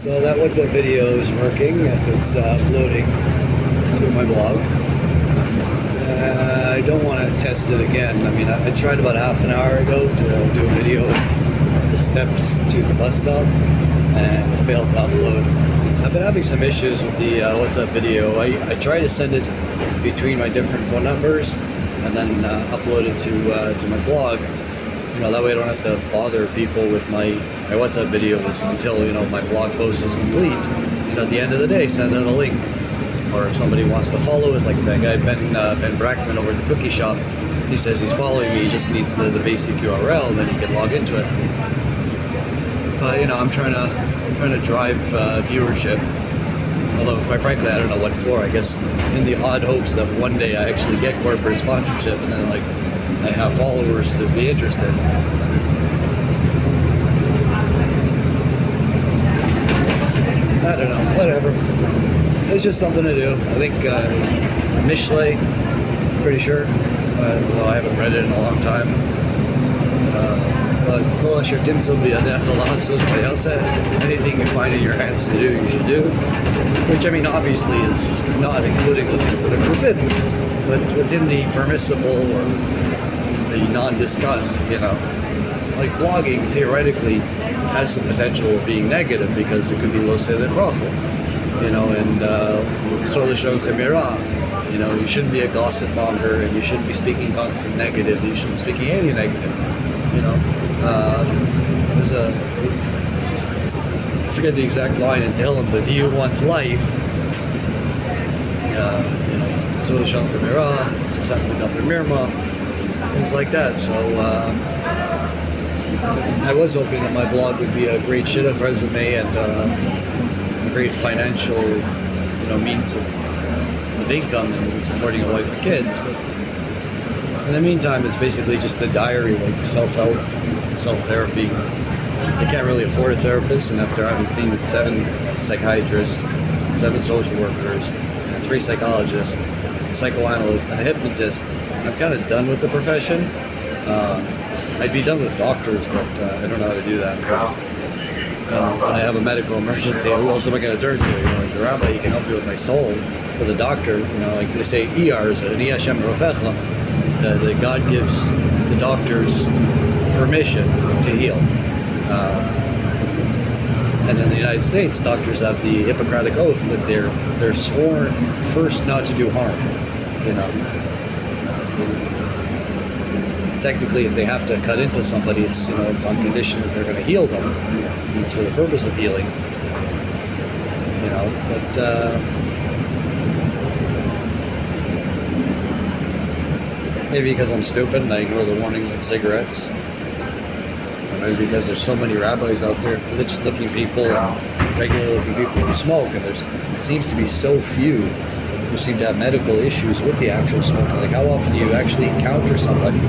So that WhatsApp video is working. It's uploading to my blog. I don't want to test it again. I mean, I tried about half an hour ago to do a video of the steps to the bus stop, and it failed to upload. I've been having some issues with the WhatsApp video. I try to send it between my different phone numbers and then upload it to my blog. You know, that way I don't have to bother people with my WhatsApp videos until, you know, my blog post is complete. And at the end of the day, send out a link. Or if somebody wants to follow it, like that guy Ben Brackman over at the cookie shop, he says he's following me, he just needs the basic URL, and then he can log into it. But you know, I'm trying to drive viewership. Although, quite frankly, I don't know what for. I guess in the odd hopes that one day I actually get corporate sponsorship, and then like I have followers to be interested. I don't know. Whatever. It's just something to do. I think Mishlei, pretty sure, although I haven't read it in a long time. But anything you find in your hands to do, you should do. Which, I mean, obviously is not including the things that are forbidden, but within the permissible or the non-discussed, you know. Like blogging, theoretically, has the potential of being negative because it could be lo seder rachel. You know, and you know, you shouldn't be a gossip monger, and you shouldn't be speaking constant negative. You shouldn't be speaking any negative. You know, there's I forget the exact line in Tehillim, but he who wants life, you know, things like that. So I was hoping that my blog would be a great shidduch resume and a great financial, you know, means of income and supporting a wife and kids, but in the meantime, it's basically just a diary, like self-help, self-therapy. I can't really afford a therapist, and after having seen 7 psychiatrists, 7 social workers, 3 psychologists, a psychoanalyst, and a hypnotist, I'm kind of done with the profession. I'd be done with doctors, but I don't know how to do that because when I have a medical emergency, who else am I going to turn to? You know, like the rabbi, he can help you with my soul. But the doctor, you know, like they say, ERs, that God gives the doctors permission to heal. And in the United States, doctors have the Hippocratic oath that they're sworn first not to do harm. You know, technically, if they have to cut into somebody, it's, you know, it's on condition that they're going to heal them. And it's for the purpose of healing. You know, but maybe because I'm stupid and I ignore the warnings in cigarettes. Or maybe because there's so many rabbis out there, religious-looking people, and regular-looking people who smoke, and there seems to be so few who seem to have medical issues with the actual smoking. Like, how often do you actually encounter somebody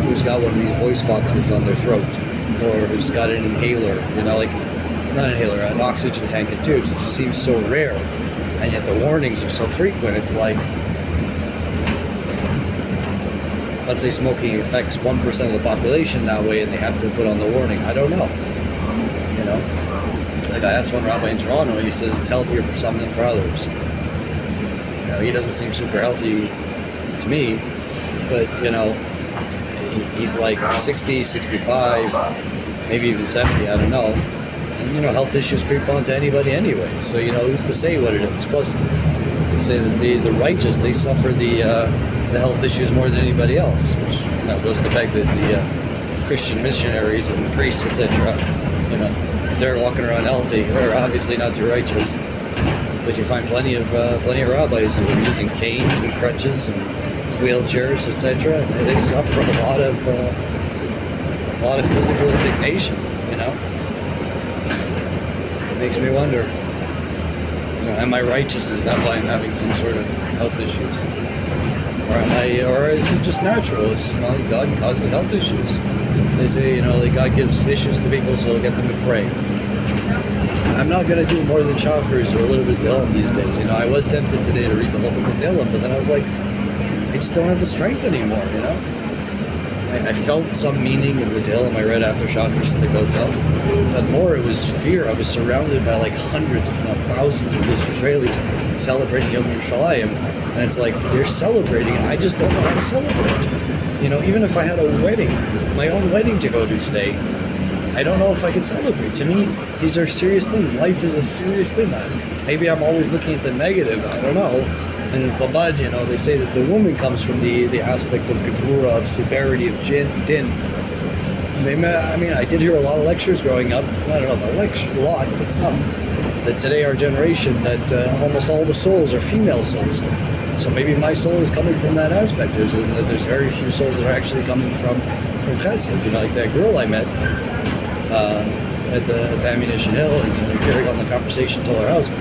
who's got one of these voice boxes on their throat, or who's got an inhaler, you know, like, not an inhaler, an oxygen tank and tubes? It just seems so rare, and yet the warnings are so frequent. It's like, let's say smoking affects 1% of the population that way, and they have to put on the warning. I don't know, you know? Like, I asked one rabbi in Toronto, and he says it's healthier for some than for others. You know, he doesn't seem super healthy to me, but, you know, he's like 60, 65, maybe even 70, I don't know. And, you know, health issues creep onto anybody anyway, so, you know, who's to say what it is? Plus, they say that the righteous, they suffer the health issues more than anybody else, which, you know, goes to beg that the Christian missionaries and priests, etc., you know, if they're walking around healthy, they're obviously not too righteous. But you find plenty of rabbis who are using canes and crutches and wheelchairs, etc. They suffer a lot of physical indignation. You know, it makes me wonder. You know, am I righteous? Is that why I'm having some sort of health issues, or is it just natural? It's not like God causes health issues. They say, you know, that God gives issues to people so He'll get them to pray. I'm not going to do more than chakras or a little bit of Tehillim these days. You know, I was tempted today to read the whole book of Tehillim, but then I was like, I just don't have the strength anymore, you know? I felt some meaning in the tale of my red aftershock for the hotel, but more it was fear. I was surrounded by like hundreds, if not thousands, of Israelis celebrating Yom Yerushalayim, and it's like they're celebrating, and I just don't know how to celebrate. You know, even if I had a wedding, my own wedding to go to today, I don't know if I could celebrate. To me, these are serious things. Life is a serious thing. Maybe I'm always looking at the negative. I don't know. And in Chabad, you know, they say that the woman comes from the aspect of gevura, of severity, of din. I mean, I did hear a lot of lectures growing up. I don't know about a lot, but some. That today our generation, that almost all the souls are female souls. So maybe my soul is coming from that aspect. There's very few souls that are actually coming from Chesed. You know, like that girl I met at the Ammunition Hill, and you know, carrying on the conversation till her house.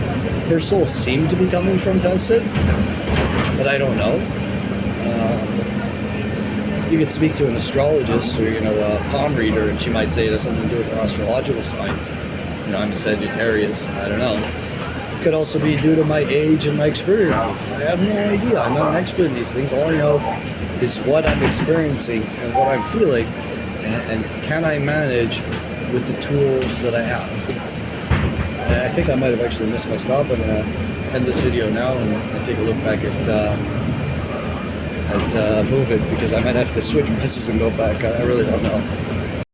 Her soul seemed to be coming from Chesed, but I don't know. You could speak to an astrologist or, you know, a palm reader, and she might say it has something to do with her astrological signs. You know, I'm a Sagittarius. I don't know. It could also be due to my age and my experiences. I have no idea. I'm not an expert in these things. All I know is what I'm experiencing and what I'm feeling, and can I manage with the tools that I have. And I think I might have actually missed my stop. I'm going to end this video now and take a look back at Move It, because I might have to switch buses and go back. I really don't know.